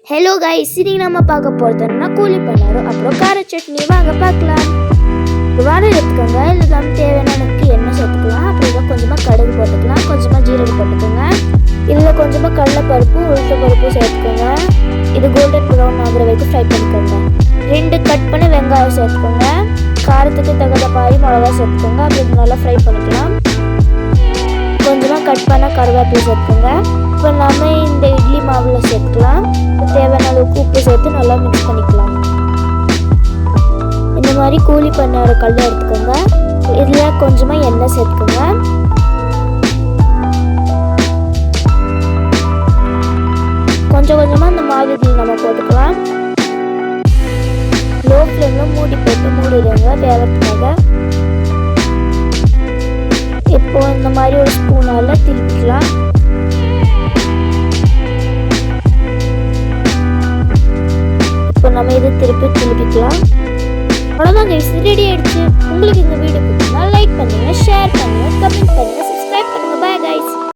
Hello guys, இன்னைக்கு நம்ம பார்க்க போகிறதுன்னா கூலி பணியாரம் அப்புறம் கார சட்னி. வாங்க பார்க்கலாம். வாழை எடுத்துக்கோங்க. இதில் நம்ம தேவையான அளவுக்கு எண்ணெய் சேர்த்துக்கலாம். அப்புறம் இதில் கொஞ்சமாக கடுகு போட்டுக்கலாம், கொஞ்சமாக ஜீரகம் போட்டுக்கோங்க. இதில் கொஞ்சமாக கடலைப்பருப்பு உளுத்த பருப்பு சேர்த்துக்கோங்க. இது கோல்டன் ப்ரௌன் ஆகிற வரைக்கும் ஃப்ரை பண்ணிக்கோங்க. 2 கட் பண்ணி வெங்காயம் சேர்த்துக்கோங்க. காரத்துக்கு தகுந்த மாதிரி மிளகா சேர்த்துக்கோங்க. அப்புறம் இது நல்லா ஃப்ரை பண்ணிக்கலாம். கொஞ்சமாக கட் பண்ண கருவேப்பிலை சேர்த்துக்கோங்க. இப்போ நம்ம இந்த இட்லி மாவில் சேர்த்துக்கலாம். தேவையான அளவுக்கு உப்பு சேர்த்து நல்லா மிக்ஸ் பண்ணிக்கலாம். இந்த மாதிரி கூலி பண்ண கல் எடுத்துக்கோங்க. இதில் கொஞ்சமாக எண்ணெய் சேர்த்துக்கோங்க. கொஞ்சம் கொஞ்சமாக இந்த மாவு இதில் நம்ம போட்டுக்கலாம். லோ ஃப்ளேமில் மூடி போட்டு மூடிடுங்க வேகத்துக்காக. இப்போ இந்த மாதிரி ஒரு ஸ்பூனால் திருப்பிக்கலாம். இப்போ நம்ம இதை திருப்பிக்கலாம். அவ்வளோதான் கைஸ், ரெடி ஆயிடுச்சு. உங்களுக்கு இந்த வீடியோ பிடிச்சிருந்தா லைக் பண்ணுங்க, ஷேர்